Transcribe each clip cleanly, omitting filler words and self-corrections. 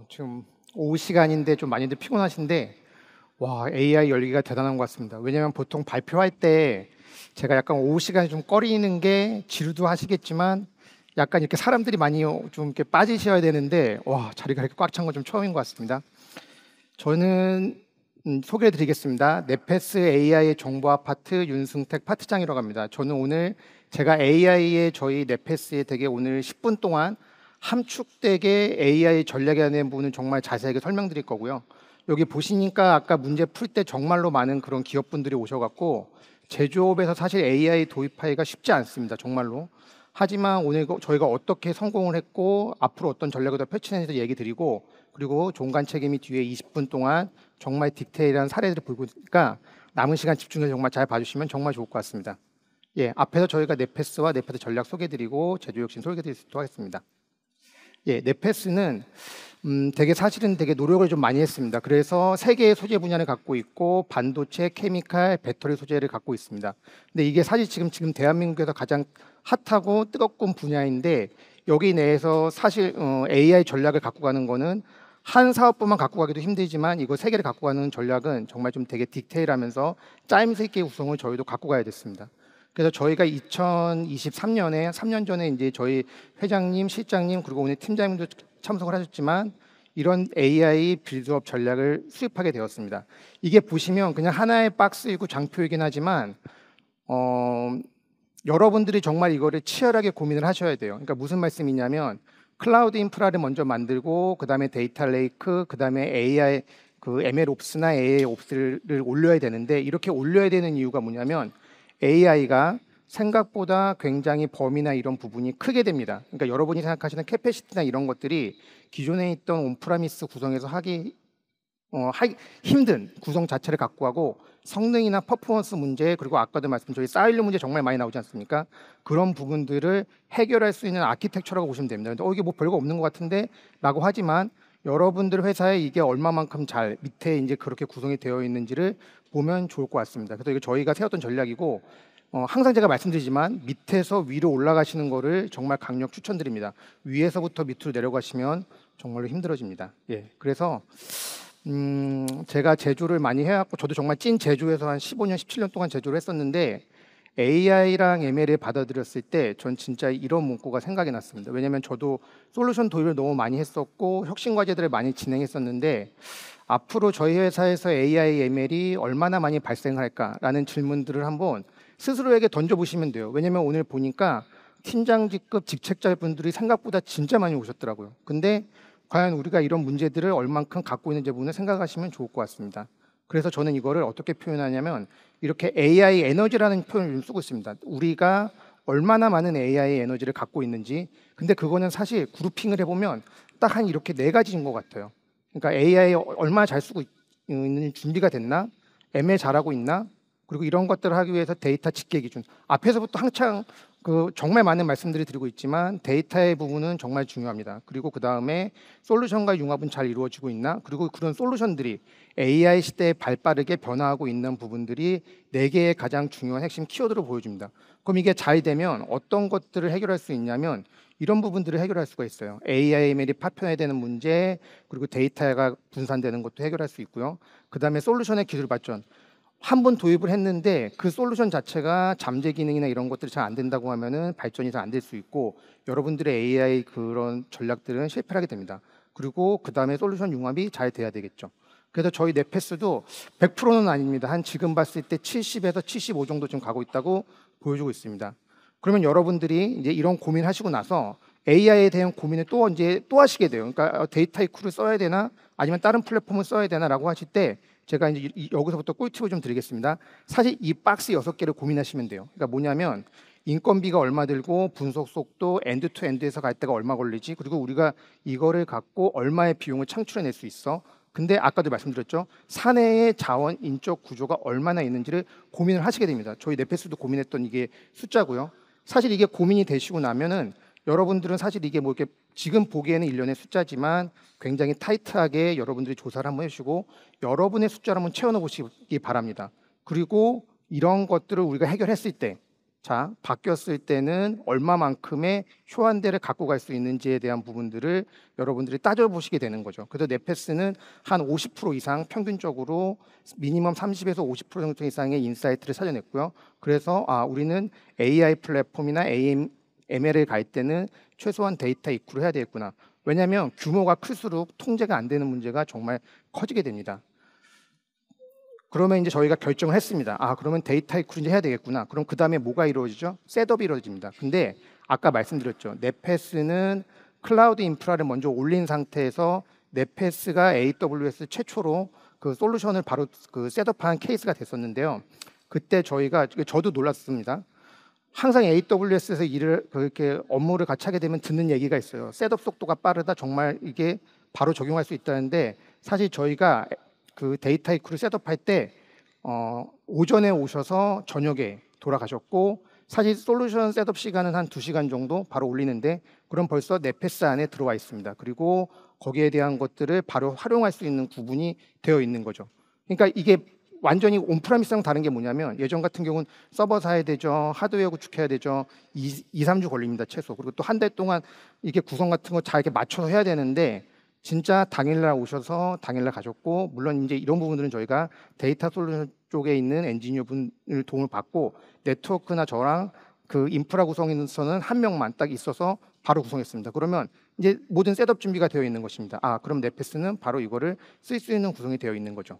지금 오후 시간인데 좀 많이들 피곤하신데, 와, AI 열기가 대단한 것 같습니다. 왜냐면 보통 발표할 때 제가 약간 오후 시간에 좀 꺼리는 게 지루도 하시겠지만 약간 이렇게 사람들이 많이 좀 이렇게 빠지셔야 되는데, 와, 자리가 이렇게 꽉 찬 건 좀 처음인 것 같습니다. 저는 소개해 드리겠습니다. 네페스 AI의 정보 아파트 윤승택 파트장이라고 합니다. 저는 오늘 제가 AI의 저희 네페스에 되게 오늘 10분 동안 함축되게 AI 전략에 대한 부분을 정말 자세하게 설명드릴 거고요. 여기 보시니까 아까 문제 풀 때 정말로 많은 그런 기업분들이 오셔갖고 제조업에서 사실 AI 도입하기가 쉽지 않습니다. 정말로. 하지만 오늘 저희가 어떻게 성공을 했고 앞으로 어떤 전략을 더 펼치는지 얘기 드리고, 그리고 종간 책임이 뒤에 20분 동안 정말 디테일한 사례들을 보고 있으니까 남은 시간 집중해서 정말 잘 봐주시면 정말 좋을 것 같습니다. 예, 앞에서 저희가 네페스와 네페스 전략 소개드리고 제조혁신 소개드릴 수 있도록 하겠습니다. 예, 네페스는 되게 사실은 되게 노력을 좀 많이 했습니다. 그래서 세 개의 소재 분야를 갖고 있고 반도체, 케미칼, 배터리 소재를 갖고 있습니다. 근데 이게 사실 지금 대한민국에서 가장 핫하고 뜨겁군 분야인데, 여기 내에서 사실 AI 전략을 갖고 가는 거는 한 사업부만 갖고 가기도 힘들지만 이거 세 개를 갖고 가는 전략은 정말 좀 되게 디테일하면서 짜임새 있게 구성을 저희도 갖고 가야 됐습니다. 그래서 저희가 2023년에 3년 전에 이제 저희 회장님, 실장님 그리고 오늘 팀장님도 참석을 하셨지만 이런 AI 빌드업 전략을 수립하게 되었습니다. 이게 보시면 그냥 하나의 박스이고 장표이긴 하지만 여러분들이 정말 이거를 치열하게 고민을 하셔야 돼요. 그러니까 무슨 말씀이냐면 클라우드 인프라를 먼저 만들고 그다음에 데이터 레이크, 그다음에 AI 그 ML 옵스나 AI 옵스를 올려야 되는데, 이렇게 올려야 되는 이유가 뭐냐면 AI가 생각보다 굉장히 범위나 이런 부분이 크게 됩니다. 그러니까 여러분이 생각하시는 캐패시티나 이런 것들이 기존에 있던 온프라미스 구성에서 하기 힘든 구성 자체를 갖고 하고, 성능이나 퍼포먼스 문제, 그리고 아까도 말씀 저희 사일로 문제 정말 많이 나오지 않습니까? 그런 부분들을 해결할 수 있는 아키텍처라고 보시면 됩니다. 근데 이게 뭐 별거 없는 것 같은데 라고 하지만 여러분들 회사에 이게 얼마만큼 잘 밑에 이제 그렇게 구성이 되어 있는지를 보면 좋을 것 같습니다. 그래서 이게 저희가 세웠던 전략이고, 항상 제가 말씀드리지만 밑에서 위로 올라가시는 거를 정말 강력 추천드립니다. 위에서부터 밑으로 내려가시면 정말로 힘들어집니다. 예, 그래서 제가 제조를 많이 해왔고, 저도 정말 찐 제조에서 한 15년, 17년 동안 제조를 했었는데 AI랑 ML을 받아들였을 때 전 진짜 이런 문구가 생각이 났습니다. 왜냐하면 저도 솔루션 도입을 너무 많이 했었고 혁신 과제들을 많이 진행했었는데, 앞으로 저희 회사에서 AI, ML이 얼마나 많이 발생할까라는 질문들을 한번 스스로에게 던져보시면 돼요. 왜냐하면 오늘 보니까 팀장직급 직책자분들이 생각보다 진짜 많이 오셨더라고요. 근데 과연 우리가 이런 문제들을 얼만큼 갖고 있는지 부분을 생각하시면 좋을 것 같습니다. 그래서 저는 이거를 어떻게 표현하냐면 이렇게 AI 에너지라는 표현을 쓰고 있습니다. 우리가 얼마나 많은 AI 에너지를 갖고 있는지. 근데 그거는 사실 그룹핑을 해보면 딱 한 이렇게 네 가지인 것 같아요. 그러니까 AI 얼마나 잘 쓰고 있는 준비가 됐나? ML 잘하고 있나? 그리고 이런 것들을 하기 위해서 데이터 집계 기준. 앞에서부터 한창 정말 많은 말씀들을 드리고 있지만 데이터의 부분은 정말 중요합니다. 그리고 그 다음에 솔루션과 융합은 잘 이루어지고 있나? 그리고 그런 솔루션들이 AI 시대에 발빠르게 변화하고 있는 부분들이 네 개의 가장 중요한 핵심 키워드로 보여줍니다. 그럼 이게 잘 되면 어떤 것들을 해결할 수 있냐면 이런 부분들을 해결할 수가 있어요. AIML이 파편화되는 되는 문제, 그리고 데이터가 분산되는 것도 해결할 수 있고요. 그 다음에 솔루션의 기술 발전. 한 번 도입을 했는데 그 솔루션 자체가 잠재 기능이나 이런 것들이 잘 안 된다고 하면은 발전이 잘 안 될 수 있고, 여러분들의 AI 그런 전략들은 실패하게 됩니다. 그리고 그 다음에 솔루션 융합이 잘 돼야 되겠죠. 그래서 저희 네페스도 100%는 아닙니다. 한 지금 봤을 때 70에서 75 정도 지금 가고 있다고 보여주고 있습니다. 그러면 여러분들이 이제 이런 고민하시고 나서 AI에 대한 고민을 또 하시게 돼요. 그러니까 데이터 이쿨을 써야 되나 아니면 다른 플랫폼을 써야 되나라고 하실 때 제가 이제 여기서부터 꿀팁을 좀 드리겠습니다. 사실 이 박스 6개를 고민하시면 돼요. 그러니까 뭐냐면 인건비가 얼마 들고 분석 속도 엔드 투 엔드에서 갈 때가 얼마 걸리지, 그리고 우리가 이거를 갖고 얼마의 비용을 창출해낼 수 있어. 근데 아까도 말씀드렸죠. 사내의 자원 인적 구조가 얼마나 있는지를 고민을 하시게 됩니다. 저희 네페스도 고민했던 이게 숫자고요. 사실 이게 고민이 되시고 나면은 여러분들은 사실 이게 뭐 이렇게 지금 보기에는 일련의 숫자지만 굉장히 타이트하게 여러분들이 조사를 한번 해주시고 여러분의 숫자를 한번 채워넣어 보시기 바랍니다. 그리고 이런 것들을 우리가 해결했을 때, 자, 바뀌었을 때는 얼마만큼의 효한대를 갖고 갈 수 있는지에 대한 부분들을 여러분들이 따져보시게 되는 거죠. 그래서 넷패스는 한 50% 이상 평균적으로 미니멈 30에서 50% 정도 이상의 인사이트를 찾아냈고요. 그래서 우리는 AI 플랫폼이나 ML을 갈 때는 최소한 데이터 입구를 해야 되겠구나. 왜냐하면 규모가 클수록 통제가 안 되는 문제가 정말 커지게 됩니다. 그러면 이제 저희가 결정을 했습니다. 그러면 데이터 입구를 이제 해야 되겠구나. 그럼 그 다음에 뭐가 이루어지죠? 셋업이 이루어집니다. 근데 아까 말씀드렸죠. 넷패스는 클라우드 인프라를 먼저 올린 상태에서 넷패스가 AWS 최초로 그 솔루션을 바로 그 셋업한 케이스가 됐었는데요. 그때 저도 놀랐습니다. 항상 AWS에서 그렇게 업무를 같이 하게 되면 듣는 얘기가 있어요. 셋업 속도가 빠르다. 정말 이게 바로 적용할 수 있다는데 사실 저희가 그 데이터 입구를 셋업할 때 오전에 오셔서 저녁에 돌아가셨고 사실 솔루션 셋업 시간은 한 2시간 정도 바로 올리는데 그럼 벌써 넷패스 안에 들어와 있습니다. 그리고 거기에 대한 것들을 바로 활용할 수 있는 구분이 되어 있는 거죠. 그러니까 이게 완전히 온프라미스랑 다른 게 뭐냐면 예전 같은 경우는 서버 사야 되죠. 하드웨어 구축해야 되죠. 2-3주 걸립니다. 최소. 그리고 또 한 달 동안 이게 구성 같은 거 잘 이렇게 맞춰서 해야 되는데 진짜 당일날 오셔서 당일날 가셨고 물론 이제 이런 부분들은 저희가 데이터 솔루션 쪽에 있는 엔지니어 분을 도움을 받고 네트워크나 저랑 그 인프라 구성에서는 한 명만 딱 있어서 바로 구성했습니다. 그러면 이제 모든 셋업 준비가 되어 있는 것입니다. 그럼 넷패스는 바로 이거를 쓸 수 있는 구성이 되어 있는 거죠.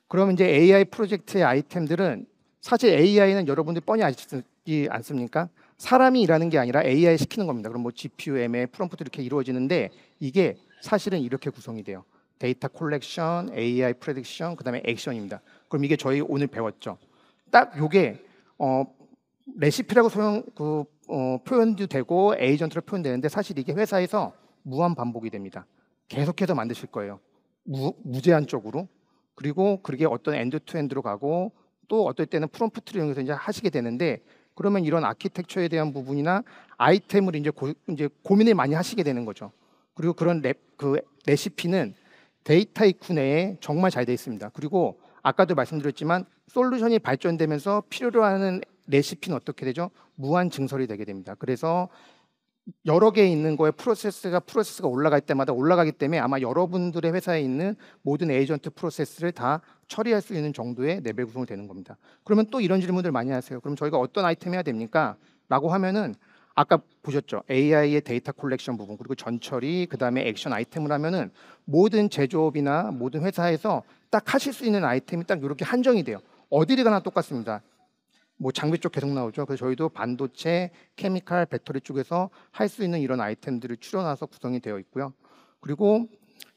그러면 이제 AI 프로젝트의 아이템들은 사실 AI는 여러분들 뻔히 아시지 않습니까? 사람이 일하는 게 아니라 AI 시키는 겁니다. 그럼 뭐 GPU, ML, 프롬프트 이렇게 이루어지는데 이게 사실은 이렇게 구성이 돼요. 데이터 콜렉션, AI 프레딕션, 그다음에 액션입니다. 그럼 이게 저희 오늘 배웠죠. 딱 요게 레시피라고 표현도 되고 에이전트로 표현되는데 사실 이게 회사에서 무한 반복이 됩니다. 계속해서 만드실 거예요. 무제한적으로. 그리고 그게 어떤 엔드투엔드로 가고 또 어떨 때는 프롬프트를 이용해서 이제 하시게 되는데 그러면 이런 아키텍처에 대한 부분이나 아이템을 이제 고민을 많이 하시게 되는 거죠. 그리고 그런 레시피는 데이터 입구 내에 정말 잘 돼 있습니다. 그리고 아까도 말씀드렸지만 솔루션이 발전되면서 필요로 하는 레시피는 어떻게 되죠? 무한 증설이 되게 됩니다. 그래서 여러 개 있는 거에 프로세스가 올라갈 때마다 올라가기 때문에 아마 여러분들의 회사에 있는 모든 에이전트 프로세스를 다 처리할 수 있는 정도의 레벨 구성이 되는 겁니다. 그러면 또 이런 질문들 많이 하세요. 그럼 저희가 어떤 아이템 해야 됩니까? 라고 하면은 아까 보셨죠? AI의 데이터 콜렉션 부분 그리고 전처리 그다음에 액션 아이템을 하면은 모든 제조업이나 모든 회사에서 딱 하실 수 있는 아이템이 딱 이렇게 한정이 돼요. 어디를 가나 똑같습니다. 뭐 장비 쪽 계속 나오죠. 그래서 저희도 반도체, 케미칼, 배터리 쪽에서 할 수 있는 이런 아이템들을 추려놔서 구성이 되어 있고요. 그리고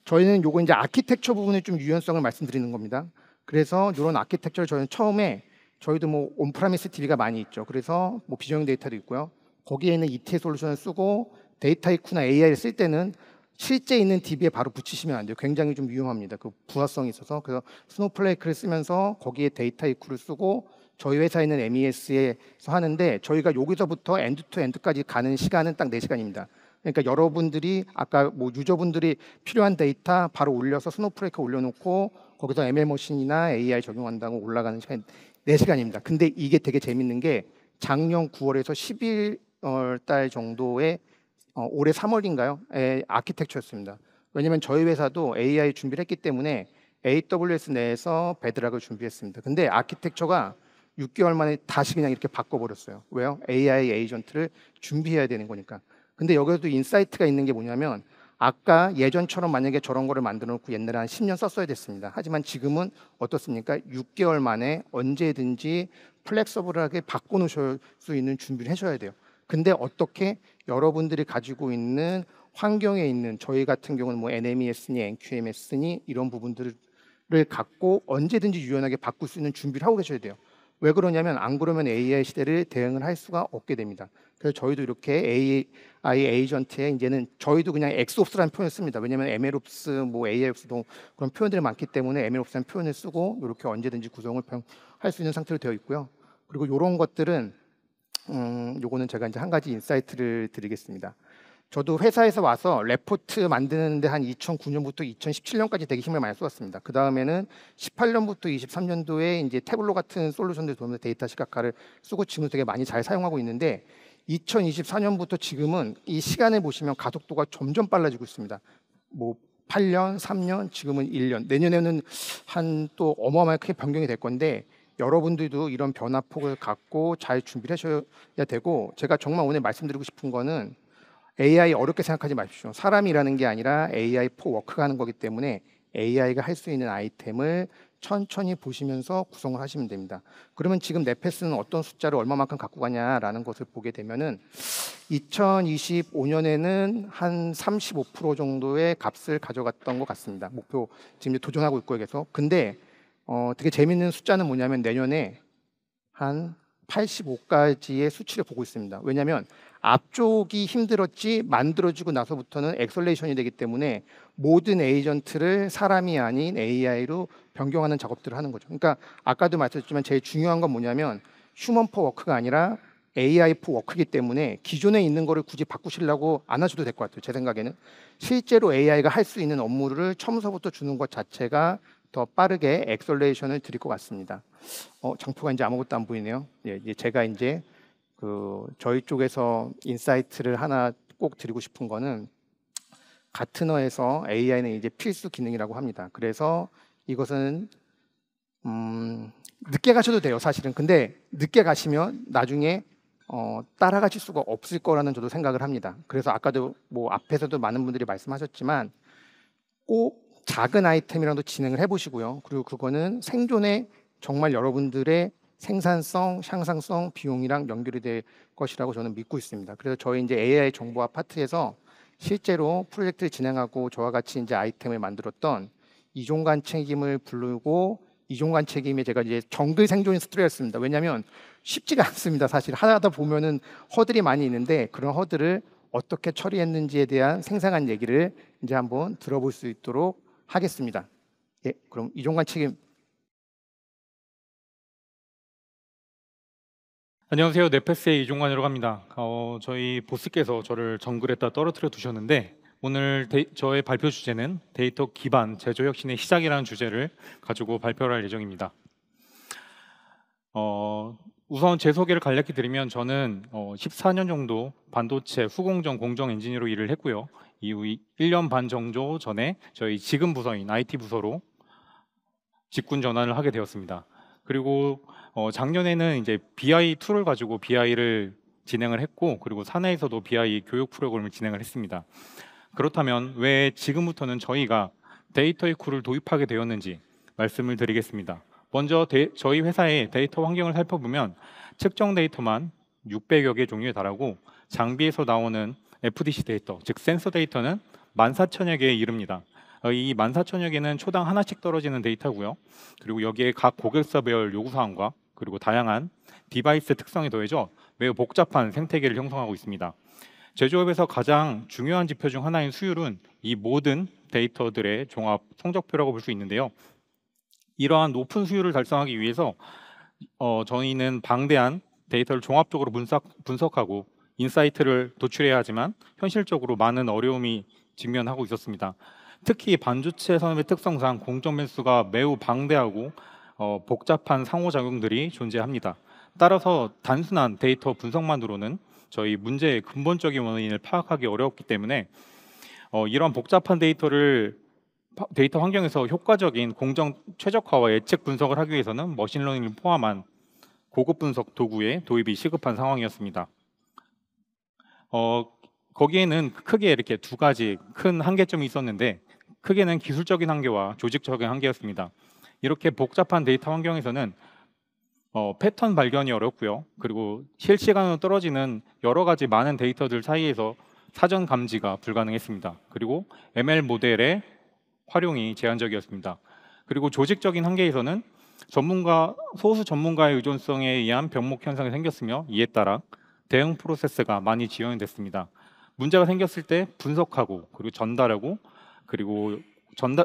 저희는 요거 이제 아키텍처 부분에 좀 유연성을 말씀드리는 겁니다. 그래서 이런 아키텍처를 저희는 처음에 저희도 뭐 온프라미스 DB가 많이 있죠. 그래서 뭐 비전용 데이터도 있고요. 거기에 있는 ETL 솔루션을 쓰고 데이터 입구나 AI를 쓸 때는 실제 있는 DB에 바로 붙이시면 안 돼요. 굉장히 좀 위험합니다. 그 부하성이 있어서. 그래서 스노우플레이크를 쓰면서 거기에 데이터 입구를 쓰고 저희 회사에 있는 MES에서 하는데 저희가 여기서부터 엔드 투 엔드까지 가는 시간은 딱 4시간입니다. 그러니까 여러분들이 아까 뭐 유저분들이 필요한 데이터 바로 올려서 스노우플레이크 올려놓고 거기서 ML머신이나 AI 적용한다고 올라가는 시간 4시간입니다. 근데 이게 되게 재밌는 게 작년 9월에서 11월 달 정도에 올해 3월인가요? 아키텍처였습니다. 왜냐하면 저희 회사도 AI 준비를 했기 때문에 AWS 내에서 베드락을 준비했습니다. 근데 아키텍처가 6개월 만에 다시 그냥 이렇게 바꿔버렸어요. 왜요? AI 에이전트를 준비해야 되는 거니까. 근데 여기서도 인사이트가 있는 게 뭐냐면 아까 예전처럼 만약에 저런 거를 만들어 놓고 옛날에 한 10년 썼어야 됐습니다. 하지만 지금은 어떻습니까? 6개월 만에 언제든지 플렉서블하게 바꿔놓으실 수 있는 준비를 하셔야 돼요. 근데 어떻게 여러분들이 가지고 있는 환경에 있는 저희 같은 경우는 뭐 NMES니 NQMS니 이런 부분들을 갖고 언제든지 유연하게 바꿀 수 있는 준비를 하고 계셔야 돼요. 왜 그러냐면 안 그러면 AI 시대를 대응을 할 수가 없게 됩니다. 그래서 저희도 이렇게 AI 에이전트에 이제는 저희도 그냥 엑스옵스라는 표현을 씁니다. 왜냐하면 MLOps, 뭐 AIOPS도 그런 표현들이 많기 때문에 MLOPS라는 표현을 쓰고 이렇게 언제든지 구성을 할 수 있는 상태로 되어 있고요. 그리고 이런 것들은 요거는 제가 이제 한 가지 인사이트를 드리겠습니다. 저도 회사에서 와서 레포트 만드는데 한 2009년부터 2017년까지 되게 힘을 많이 쏟았습니다. 그 다음에는 18년부터 23년도에 이제 태블로 같은 솔루션들 도면서 데이터 시각화를 쓰고 지금 되게 많이 잘 사용하고 있는데 2024년부터 지금은 이 시간을 보시면 가속도가 점점 빨라지고 있습니다. 뭐 8년, 3년, 지금은 1년, 내년에는 한 또 어마어마하게 크게 변경이 될 건데 여러분들도 이런 변화폭을 갖고 잘 준비를 하셔야 되고 제가 정말 오늘 말씀드리고 싶은 거는 AI 어렵게 생각하지 마십시오. 사람이라는 게 아니라 AI 포 워크가 하는 거기 때문에 AI가 할 수 있는 아이템을 천천히 보시면서 구성을 하시면 됩니다. 그러면 지금 넷패스는 어떤 숫자를 얼마만큼 갖고 가냐라는 것을 보게 되면은 2025년에는 한 35% 정도의 값을 가져갔던 것 같습니다. 목표 지금 도전하고 있고 계속. 근데 되게 재밌는 숫자는 뭐냐면 내년에 한 85까지의 수치를 보고 있습니다. 왜냐하면 앞쪽이 힘들었지 만들어지고 나서부터는 엑셀레이션이 되기 때문에 모든 에이전트를 사람이 아닌 AI로 변경하는 작업들을 하는 거죠. 그러니까 아까도 말씀드렸지만 제일 중요한 건 뭐냐면 휴먼 포 워크가 아니라 AI 포 워크이기 때문에 기존에 있는 거를 굳이 바꾸시려고 안 하셔도 될 것 같아요. 제 생각에는 실제로 AI가 할 수 있는 업무를 처음서부터 주는 것 자체가 더 빠르게 엑셀레이션을 드릴 것 같습니다. 장표가 이제 아무것도 안 보이네요. 예, 이제 제가 이제 저희 쪽에서 인사이트를 하나 꼭 드리고 싶은 거는 가트너에서 AI는 이제 필수 기능이라고 합니다. 그래서 이것은 늦게 가셔도 돼요, 사실은. 근데 늦게 가시면 나중에 따라가실 수가 없을 거라는 저도 생각을 합니다. 그래서 아까도 뭐 앞에서도 많은 분들이 말씀하셨지만 꼭 작은 아이템이라도 진행을 해보시고요. 그리고 그거는 생존에 정말 여러분들의 생산성, 향상성, 비용이랑 연결이 될 것이라고 저는 믿고 있습니다. 그래서 저희 이제 AI 정보화 파트에서 실제로 프로젝트를 진행하고 저와 같이 이제 아이템을 만들었던 이종관 책임을 부르고 이종관 책임에 제가 이제 정글 생존 스토리였습니다. 왜냐하면 쉽지가 않습니다. 사실 하다 보면은 허들이 많이 있는데 그런 허들을 어떻게 처리했는지에 대한 생생한 얘기를 이제 한번 들어볼 수 있도록 하겠습니다. 예, 그럼 이종관 책임. 안녕하세요. 넷패스의 이종관이라고 합니다. 저희 보스께서 저를 정글에다 떨어뜨려 두셨는데 오늘 저의 발표 주제는 데이터 기반 제조 혁신의 시작이라는 주제를 가지고 발표를 할 예정입니다. 우선 제 소개를 간략히 드리면 저는 14년 정도 반도체 후공정 공정 엔지니어로 일을 했고요. 이후 1년 반 정도 전에 저희 지금 부서인 IT 부서로 직군 전환을 하게 되었습니다. 그리고 작년에는 이제 BI 툴을 가지고 BI를 진행을 했고 그리고 사내에서도 BI 교육 프로그램을 진행을 했습니다. 그렇다면 왜 지금부터는 저희가 데이터의 쿨을 도입하게 되었는지 말씀을 드리겠습니다. 먼저 저희 회사의 데이터 환경을 살펴보면 측정 데이터만 600여 개 종류에 달하고 장비에서 나오는 FDC 데이터, 즉 센서 데이터는 14,000여 개에 이릅니다. 이 14,000여 개는 초당 하나씩 떨어지는 데이터고요. 그리고 여기에 각 고객사별 요구사항과 그리고 다양한 디바이스 특성에 더해져 매우 복잡한 생태계를 형성하고 있습니다. 제조업에서 가장 중요한 지표 중 하나인 수율은 이 모든 데이터들의 종합 성적표라고 볼 수 있는데요. 이러한 높은 수율을 달성하기 위해서 저희는 방대한 데이터를 종합적으로 분석하고 인사이트를 도출해야 하지만 현실적으로 많은 어려움이 직면하고 있었습니다. 특히 반도체 산업의 특성상 공정 변수가 매우 방대하고 복잡한 상호작용들이 존재합니다. 따라서 단순한 데이터 분석만으로는 저희 문제의 근본적인 원인을 파악하기 어렵기 때문에 이런 복잡한 데이터 환경에서 효과적인 공정 최적화와 예측 분석을 하기 위해서는 머신러닝을 포함한 고급 분석 도구의 도입이 시급한 상황이었습니다. 거기에는 크게 이렇게 두 가지 큰 한계점이 있었는데 크게는 기술적인 한계와 조직적인 한계였습니다. 이렇게 복잡한 데이터 환경에서는 패턴 발견이 어렵고요. 그리고 실시간으로 떨어지는 여러 가지 많은 데이터들 사이에서 사전 감지가 불가능했습니다. 그리고 ML 모델의 활용이 제한적이었습니다. 그리고 조직적인 한계에서는 소수 전문가의 의존성에 의한 병목 현상이 생겼으며 이에 따라 대응 프로세스가 많이 지연됐습니다. 문제가 생겼을 때 분석하고 그리고 전달하고 그리고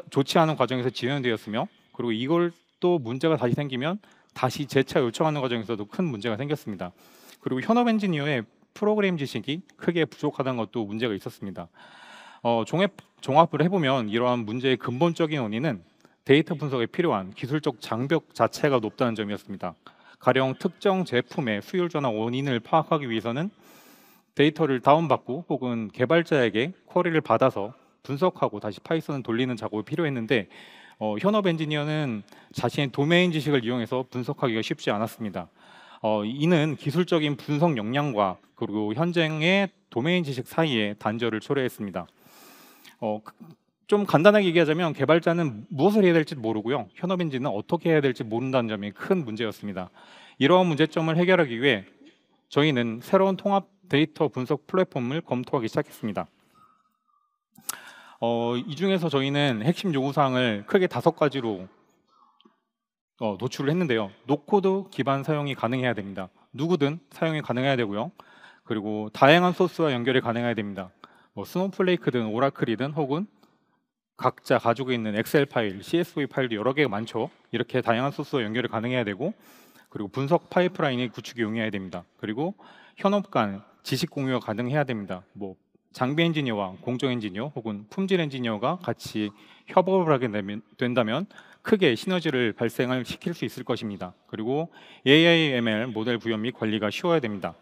좋지 않은 과정에서 지연되었으며 그리고 이걸 또 문제가 다시 생기면 다시 재차 요청하는 과정에서도 큰 문제가 생겼습니다. 그리고 현업 엔지니어의 프로그램 지식이 크게 부족하다는 것도 문제가 있었습니다. 종합을 해보면 이러한 문제의 근본적인 원인은 데이터 분석에 필요한 기술적 장벽 자체가 높다는 점이었습니다. 가령 특정 제품의 수율 전환 원인을 파악하기 위해서는 데이터를 다운받고 혹은 개발자에게 쿼리를 받아서 분석하고 다시 파이썬을 돌리는 작업이 필요했는데 현업 엔지니어는 자신의 도메인 지식을 이용해서 분석하기가 쉽지 않았습니다. 이는 기술적인 분석 역량과 그리고 현장의 도메인 지식 사이에 단절을 초래했습니다. 좀 간단하게 얘기하자면 개발자는 무엇을 해야 될지 모르고요, 현업 엔지니어는 어떻게 해야 될지 모른다는 점이 큰 문제였습니다. 이러한 문제점을 해결하기 위해 저희는 새로운 통합 데이터 분석 플랫폼을 검토하기 시작했습니다. 이 중에서 저희는 핵심 요구사항을 크게 5가지로 노출을 했는데요. 노코드 기반 사용이 가능해야 됩니다. 누구든 사용이 가능해야 되고요. 그리고 다양한 소스와 연결이 가능해야 됩니다. 스노우플레이크든 오라클이든 혹은 각자 가지고 있는 엑셀 파일, CSV 파일도 여러 개가 많죠. 이렇게 다양한 소스와 연결이 가능해야 되고, 그리고 분석 파이프라인의 구축이 용이해야 됩니다. 그리고 현업 간 지식 공유가 가능해야 됩니다. 장비 엔지니어와 공정 엔지니어 혹은 품질 엔지니어가 같이 협업을 하게 된다면 크게 시너지를 발생을 시킬 수 있을 것입니다. 그리고 AI, ML 모델 구현 및 관리가 쉬워야 됩니다.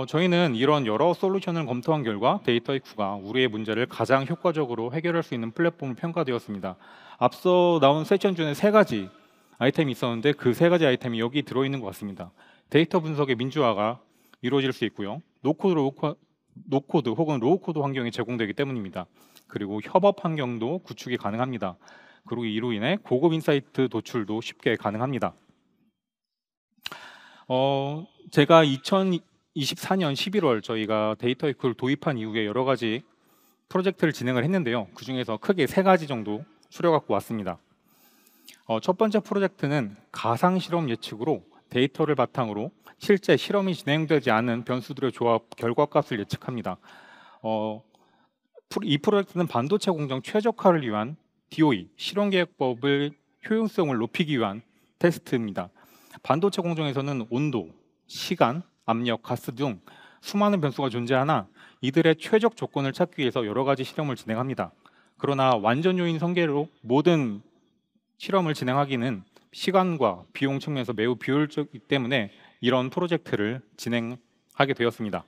저희는 이런 여러 솔루션을 검토한 결과 데이터이쿠가 우리의 문제를 가장 효과적으로 해결할 수 있는 플랫폼으로 평가되었습니다. 앞서 나온 세션 중에 3가지 아이템이 있었는데 그 3가지 아이템이 여기 들어있는 것 같습니다. 데이터 분석의 민주화가 이루어질 수 있고요. 노코드 혹은 로우코드 환경이 제공되기 때문입니다. 그리고 협업 환경도 구축이 가능합니다. 그리고 이로 인해 고급 인사이트 도출도 쉽게 가능합니다. 제가 2024년 11월 저희가 데이터이쿠를 도입한 이후에 여러 가지 프로젝트를 진행을 했는데요. 그 중에서 크게 3가지 정도 추려갖고 왔습니다. 첫 번째 프로젝트는 가상 실험 예측으로 데이터를 바탕으로 실제 실험이 진행되지 않은 변수들의 조합 결과값을 예측합니다. 이 프로젝트는 반도체 공정 최적화를 위한 DOE, 실험계획법을 효용성을 높이기 위한 테스트입니다. 반도체 공정에서는 온도, 시간, 압력, 가스 등 수많은 변수가 존재하나 이들의 최적 조건을 찾기 위해서 여러 가지 실험을 진행합니다. 그러나 완전 요인 설계로 모든 실험을 진행하기는 시간과 비용 측면에서 매우 비효율적이기 때문에 이런 프로젝트를 진행하게 되었습니다.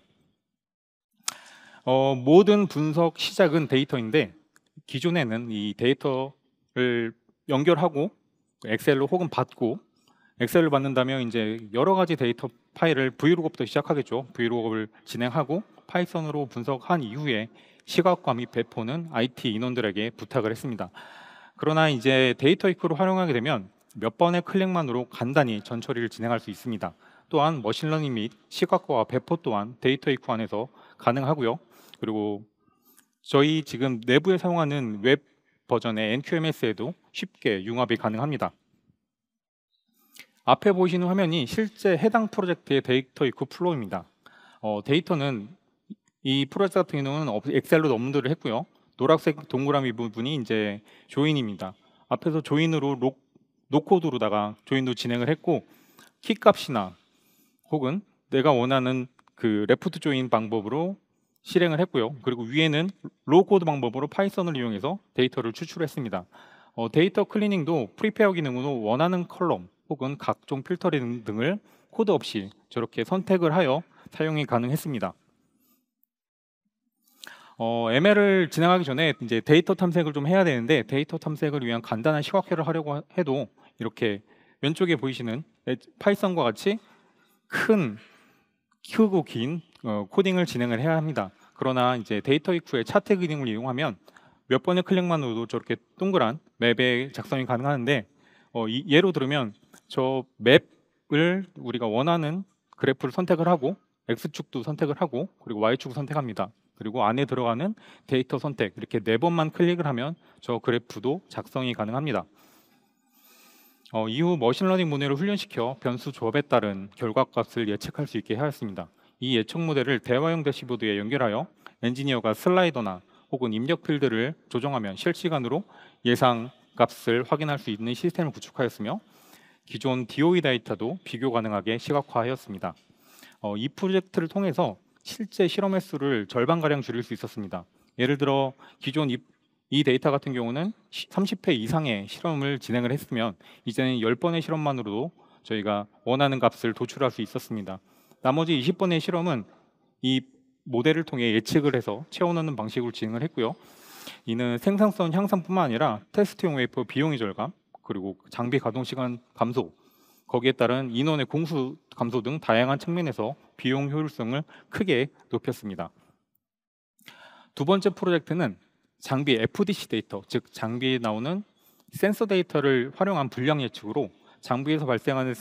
모든 분석 시작은 데이터인데 기존에는 이 데이터를 연결하고 엑셀로 혹은 받고, 엑셀을 받는다면 이제 여러 가지 데이터 파일을 브이룩업부터 시작하겠죠. 브이룩업을 진행하고 파이썬으로 분석한 이후에 시각화 및 배포는 IT 인원들에게 부탁을 했습니다. 그러나 이제 데이터이쿠를 활용하게 되면 몇 번의 클릭만으로 간단히 전처리를 진행할 수 있습니다. 또한 머신러닝 및 시각화와 배포 또한 데이터이쿠 안에서 가능하고요. 그리고 저희 지금 내부에 사용하는 웹 버전의 NQMS에도 쉽게 융합이 가능합니다. 앞에 보이시는 화면이 실제 해당 프로젝트의 데이터이쿠 플로우입니다. 데이터는 이 프로젝트 같은 경우는 엑셀로 업로드를 했고요. 노란색 동그라미 부분이 이제 조인입니다. 앞에서 조인으로 노코드로다가 조인도 진행을 했고, 키 값이나 혹은 내가 원하는 그 레프트 조인 방법으로 실행을 했고요. 그리고 위에는 로우코드 방법으로 파이썬을 이용해서 데이터를 추출했습니다. 데이터 클리닝도 프리페어 기능으로 원하는 컬럼 혹은 각종 필터링 등을 코드 없이 저렇게 선택을 하여 사용이 가능했습니다. ML을 진행하기 전에 이제 데이터 탐색을 좀 해야 되는데, 데이터 탐색을 위한 간단한 시각화를 하려고 해도 이렇게 왼쪽에 보이시는 파이썬과 같이 크고 긴 코딩을 진행을 해야 합니다. 그러나 이제 데이터이쿠의 차트 기능을 이용하면 몇 번의 클릭만으로도 저렇게 동그란 맵의 작성이 가능한데, 예로 들면 저 맵을 우리가 원하는 그래프를 선택을 하고 X축도 선택을 하고 그리고 Y축을 선택합니다. 그리고 안에 들어가는 데이터 선택, 이렇게 4번만 클릭을 하면 저 그래프도 작성이 가능합니다. 이후 머신러닝 모델을 훈련시켜 변수 조합에 따른 결과값을 예측할 수 있게 하였습니다. 이 예측 모델을 대화형 대시보드에 연결하여 엔지니어가 슬라이더나 혹은 입력 필드를 조정하면 실시간으로 예상 값을 확인할 수 있는 시스템을 구축하였으며, 기존 DOE 데이터도 비교 가능하게 시각화하였습니다. 이 프로젝트를 통해서 실제 실험 횟수를 절반가량 줄일 수 있었습니다. 예를 들어 기존 이 데이터 같은 경우는 30회 이상의 실험을 진행을 했으면 이제는 10번의 실험만으로도 저희가 원하는 값을 도출할 수 있었습니다. 나머지 20번의 실험은 이 모델을 통해 예측을 해서 채워넣는 방식으로 진행을 했고요. 이는 생산성 향상뿐만 아니라 테스트용 웨이퍼 비용의 절감, 그리고 장비 가동 시간 감소, 거기에 따른 인원의 공수 감소 등 다양한 측면에서 비용 효율성을 크게 높였습니다. 두 번째 프로젝트는 장비 FDC 데이터, 즉 장비에 나오는 센서 데이터를 활용한 불량 예측으로 장비에서 발생하는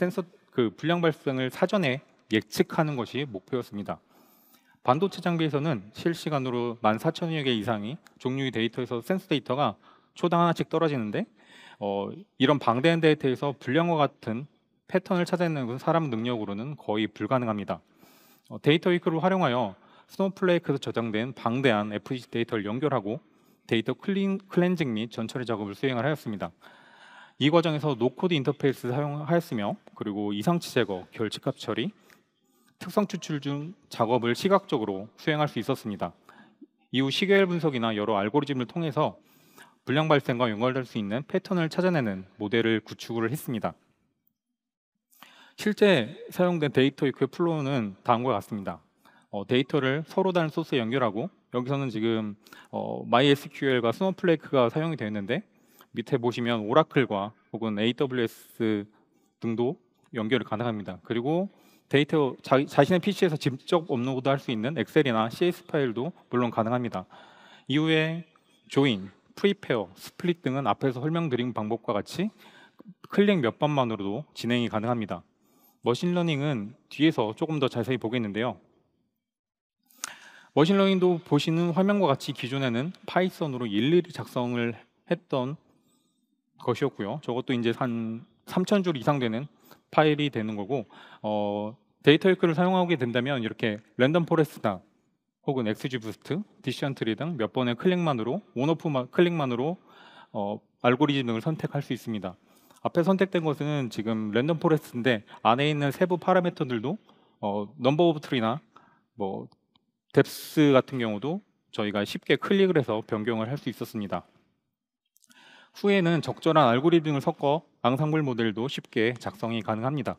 불량 발생을 사전에 예측하는 것이 목표였습니다. 반도체 장비에서는 실시간으로 14,000여 개 이상의 종류의 데이터에서 센서 데이터가 초당 하나씩 떨어지는데 이런 방대한 데이터에서 불량과 같은 패턴을 찾아내는 것은 사람 능력으로는 거의 불가능합니다. 데이터 위크를 활용하여 스노우플레이크에서 저장된 방대한 FDC 데이터를 연결하고 데이터 클렌징 및 전처리 작업을 수행을 하였습니다. 이 과정에서 노코드 인터페이스 사용하였으며 그리고 이상치 제거, 결집값 처리, 특성 추출 중 작업을 시각적으로 수행할 수 있었습니다. 이후 시계열 분석이나 여러 알고리즘을 통해서 불량 발생과 연관될 수 있는 패턴을 찾아내는 모델을 구축을 했습니다. 실제 사용된 데이터 위크의 플로우는 다음과 같습니다. 데이터를 서로 다른 소스에 연결하고 여기서는 지금 MySQL과 스노우플레이크가 사용이 되었는데 밑에 보시면 오라클과 혹은 AWS 등도 연결이 가능합니다. 그리고 데이터 자신의 PC에서 직접 업로드할 수 있는 엑셀이나 CS 파일도 물론 가능합니다. 이후에 조인, 프리페어, 스플릿 등은 앞에서 설명드린 방법과 같이 클릭 몇 번만으로도 진행이 가능합니다. 머신러닝은 뒤에서 조금 더 자세히 보겠는데요. 머신러닝도 보시는 화면과 같이 기존에는 파이썬으로 일일이 작성을 했던 것이었고요. 저것도 이제 한 3,000줄 이상 되는 파일이 되는 거고 데이터 위크를 사용하게 된다면 이렇게 랜덤 포레스트나 혹은 XGBoost, 디시전 트리 등 몇 번의 클릭만으로 온오프 클릭만으로 알고리즘 등을 선택할 수 있습니다. 앞에 선택된 것은 지금 랜덤 포레스트인데 안에 있는 세부 파라미터들도 넘버 오브 트리나 뎁스 같은 경우도 저희가 쉽게 클릭을 해서 변경을 할 수 있었습니다. 후에는 적절한 알고리즘을 섞어 앙상블 모델도 쉽게 작성이 가능합니다.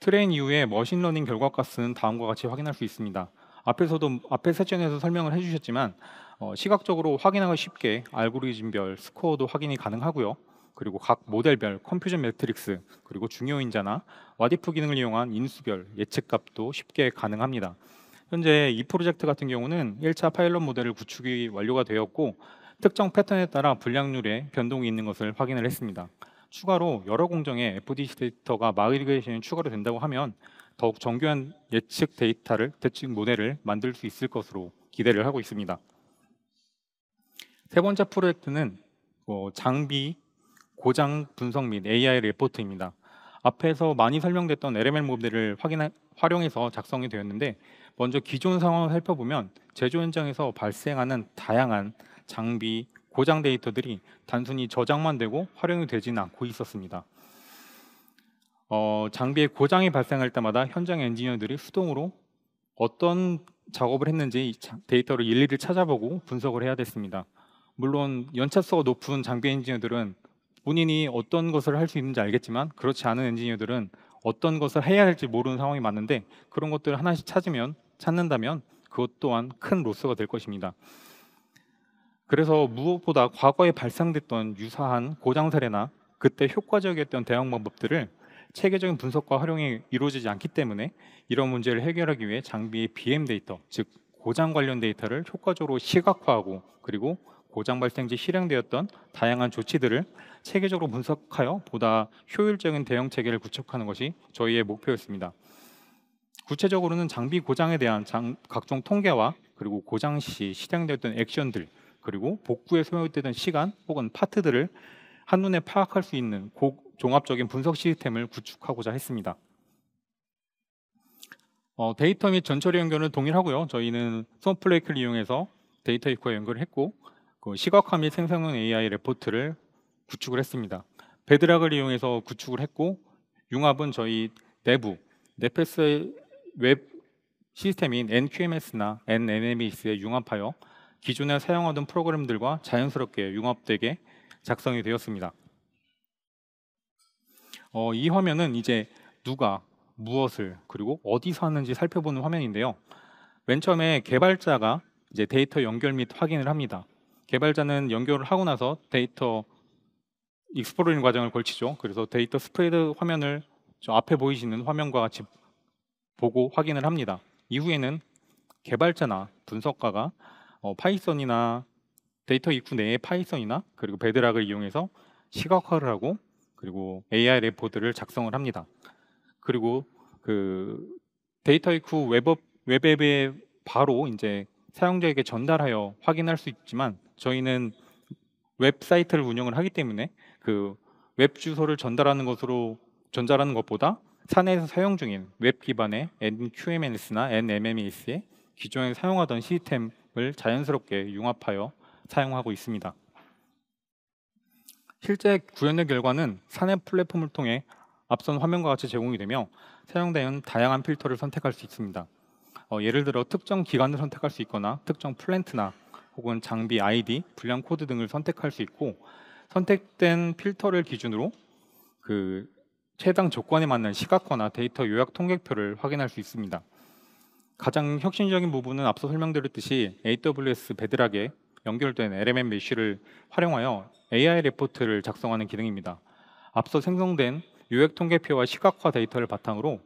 트레인 이후에 머신러닝 결과값은 다음과 같이 확인할 수 있습니다. 앞에 세션에서 설명을 해주셨지만 시각적으로 확인하기 쉽게 알고리즘별 스코어도 확인이 가능하고요. 그리고 각 모델별 컴퓨전 매트릭스, 그리고 중요인자나 와디프 기능을 이용한 인수별 예측값도 쉽게 가능합니다. 현재 이 프로젝트 같은 경우는 1차 파일럿 모델을 구축이 완료가 되었고 특정 패턴에 따라 불량률에 변동이 있는 것을 확인을 했습니다. 추가로 여러 공정에 FDC 데이터가 마이그레이션이 추가로 된다고 하면 더욱 정교한 예측 모델을 만들 수 있을 것으로 기대를 하고 있습니다. 세 번째 프로젝트는 장비 고장 분석 및 AI 레포트입니다. 앞에서 많이 설명됐던 LML 모델을 활용해서 작성이 되었는데 먼저 기존 상황을 살펴보면 제조 현장에서 발생하는 다양한 장비 고장 데이터들이 단순히 저장만 되고 활용이 되지는 않고 있었습니다. 장비에 고장이 발생할 때마다 현장 엔지니어들이 수동으로 어떤 작업을 했는지 데이터를 일일이 찾아보고 분석을 해야 됐습니다. 물론 연차수가 높은 장비 엔지니어들은 본인이 어떤 것을 할 수 있는지 알겠지만 그렇지 않은 엔지니어들은 어떤 것을 해야 할지 모르는 상황이 많은데 그런 것들을 하나씩 찾는다면 그것 또한 큰 로스가 될 것입니다. 그래서 무엇보다 과거에 발생됐던 유사한 고장 사례나 그때 효과적이었던 대응 방법들을 체계적인 분석과 활용이 이루어지지 않기 때문에 이런 문제를 해결하기 위해 장비의 BM 데이터, 즉 고장 관련 데이터를 효과적으로 시각화하고 그리고 고장 발생 시 실행되었던 다양한 조치들을 체계적으로 분석하여 보다 효율적인 대응 체계를 구축하는 것이 저희의 목표였습니다. 구체적으로는 장비 고장에 대한 각종 통계와 그리고 고장 시 실행되었던 액션들 그리고 복구에 소요되던 시간 혹은 파트들을 한눈에 파악할 수 있는 종합적인 분석 시스템을 구축하고자 했습니다. 데이터 및 전처리 연결은 동일하고요. 저희는 스노우플레이크를 이용해서 데이터 위크와 연결을 했고 시각화 및 생성형 AI 레포트를 구축을 했습니다. 베드락을 이용해서 구축을 했고 융합은 저희 내부 넷패스 웹 시스템인 NQMS나 NNMS에 융합하여 기존에 사용하던 프로그램들과 자연스럽게 융합되게 작성이 되었습니다. 이 화면은 이제 누가 무엇을 그리고 어디서 하는지 살펴보는 화면인데요. 맨 처음에 개발자가 이제 데이터 연결 및 확인을 합니다. 개발자는 연결을 하고 나서 데이터 익스플로링 과정을 걸치죠. 그래서 데이터 스프레드 화면을 저 앞에 보이시는 화면과 같이 보고 확인을 합니다. 이후에는 개발자나 분석가가 파이썬이나 데이터 입구 내에 파이썬이나 그리고 베드락을 이용해서 시각화를 하고 그리고 AI 레포트를 작성을 합니다. 그리고 그 데이터 입구 웹앱에 바로 이제 사용자에게 전달하여 확인할 수 있지만 저희는 웹사이트를 운영을 하기 때문에 그 웹 주소를 전달하는 것보다 사내에서 사용 중인 웹 기반의 NQMS나 NMMS에 기존에 사용하던 시스템을 자연스럽게 융합하여 사용하고 있습니다. 실제 구현의 결과는 사내 플랫폼을 통해 앞선 화면과 같이 제공이 되며 사용되는 다양한 필터를 선택할 수 있습니다. 예를 들어 특정 기간을 선택할 수 있거나 특정 플랜트나 혹은 장비 아이디, 불량 코드 등을 선택할 수 있고 선택된 필터를 기준으로 그 해당 조건에 맞는 시각화나 데이터 요약 통계표를 확인할 수 있습니다. 가장 혁신적인 부분은 앞서 설명드렸듯이 AWS 베드락에 연결된 LMM 메쉬를 활용하여 AI 레포트를 작성하는 기능입니다. 앞서 생성된 요약 통계표와 시각화 데이터를 바탕으로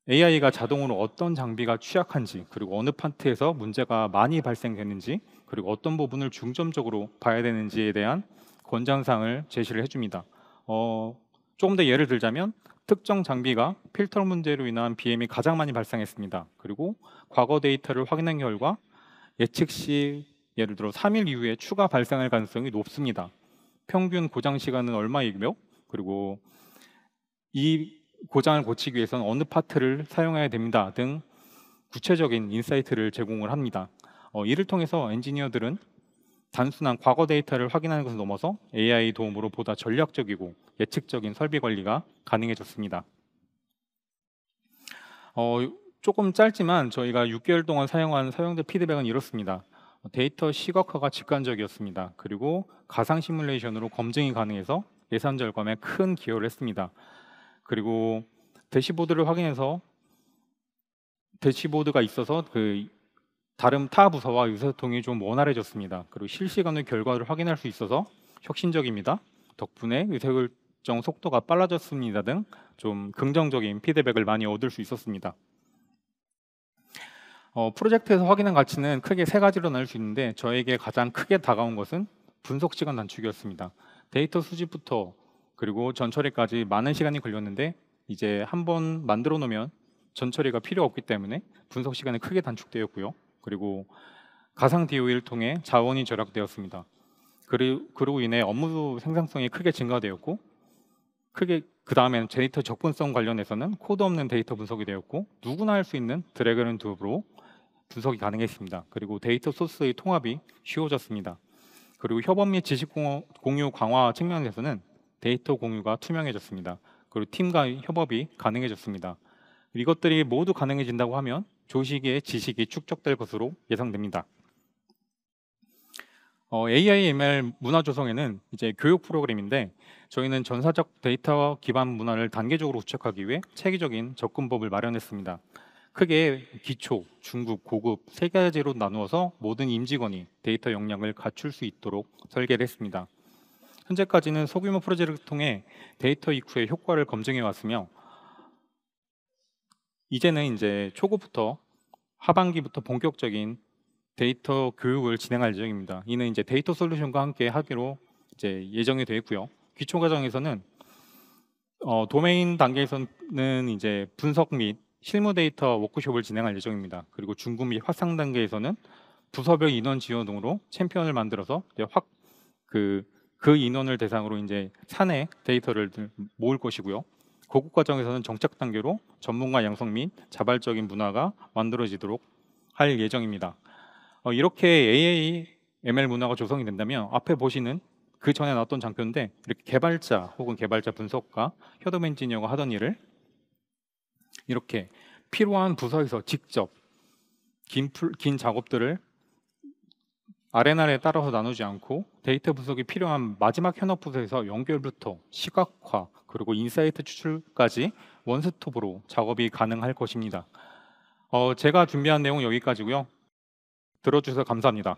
AI가 자동으로 어떤 장비가 취약한지 그리고 어느 파트에서 문제가 많이 발생했는지 그리고 어떤 부분을 중점적으로 봐야 되는지에 대한 권장사항을 제시를 해줍니다. 조금 더 예를 들자면 특정 장비가 필터 문제로 인한 BM이 가장 많이 발생했습니다. 그리고 과거 데이터를 확인한 결과 예측 시 예를 들어 3일 이후에 추가 발생할 가능성이 높습니다. 평균 고장 시간은 얼마이며 그리고 이 고장을 고치기 위해서는 어느 파트를 사용해야 됩니다 등 구체적인 인사이트를 제공을 합니다. 이를 통해서 엔지니어들은 단순한 과거 데이터를 확인하는 것을 넘어서 AI 도움으로 보다 전략적이고 예측적인 설비 관리가 가능해졌습니다. 조금 짧지만 저희가 6개월 동안 사용한 사용자 피드백은 이렇습니다. 데이터 시각화가 직관적이었습니다. 그리고 가상 시뮬레이션으로 검증이 가능해서 예산 절감에 큰 기여를 했습니다. 그리고 대시보드를 확인해서 대시보드가 있어서 그 다른 타 부서와 의사소통이 좀 원활해졌습니다. 그리고 실시간으로 결과를 확인할 수 있어서 혁신적입니다. 덕분에 의사결정 속도가 빨라졌습니다 등 좀 긍정적인 피드백을 많이 얻을 수 있었습니다. 프로젝트에서 확인한 가치는 크게 세 가지로 나눌 수 있는데 저에게 가장 크게 다가온 것은 분석 시간 단축이었습니다. 데이터 수집부터 그리고 전처리까지 많은 시간이 걸렸는데 이제 한번 만들어 놓으면 전처리가 필요 없기 때문에 분석 시간이 크게 단축되었고요. 그리고 가상 DOE를 통해 자원이 절약되었습니다. 그로 인해 업무 생산성이 크게 증가되었고 그 다음에는 데이터 접근성 관련해서는 코드 없는 데이터 분석이 되었고 누구나 할 수 있는 드래그 앤 드롭으로 분석이 가능했습니다. 그리고 데이터 소스의 통합이 쉬워졌습니다. 그리고 협업 및 지식 공유 강화 측면에서는 데이터 공유가 투명해졌습니다. 그리고 팀과 협업이 가능해졌습니다. 이것들이 모두 가능해진다고 하면 조직의 지식이 축적될 것으로 예상됩니다. AI ML 문화 조성에는 이제 교육 프로그램인데 저희는 전사적 데이터 기반 문화를 단계적으로 구축하기 위해 체계적인 접근법을 마련했습니다. 크게 기초, 중급, 고급 세 가지로 나누어서 모든 임직원이 데이터 역량을 갖출 수 있도록 설계를 했습니다. 현재까지는 소규모 프로젝트를 통해 데이터 이후의 효과를 검증해 왔으며 이제는 이제 초급부터 하반기부터 본격적인 데이터 교육을 진행할 예정입니다. 이는 이제 데이터 솔루션과 함께 하기로 이제 예정이 되어 있고요. 기초 과정에서는 도메인 단계에서는 이제 분석 및 실무 데이터 워크숍을 진행할 예정입니다. 그리고 중급 및 확장 단계에서는 부서별 인원 지원 등으로 챔피언을 만들어서 이제 그 인원을 대상으로 이제 사내 데이터를 모을 것이고요. 고급 과정에서는 정착 단계로 전문가 양성 및 자발적인 문화가 만들어지도록 할 예정입니다. 이렇게 AI, ML 문화가 조성이 된다면 앞에 보시는 그 전에 나왔던 장표인데 이렇게 개발자 혹은 개발자 분석가, 협업 엔지니어가 하던 일을 이렇게 필요한 부서에서 직접 긴 작업들을 아레나에 따라서 나누지 않고 데이터 분석이 필요한 마지막 현업 부서에서 연결부터 시각화 그리고 인사이트 추출까지 원스톱으로 작업이 가능할 것입니다. 제가 준비한 내용 여기까지고요. 들어주셔서 감사합니다.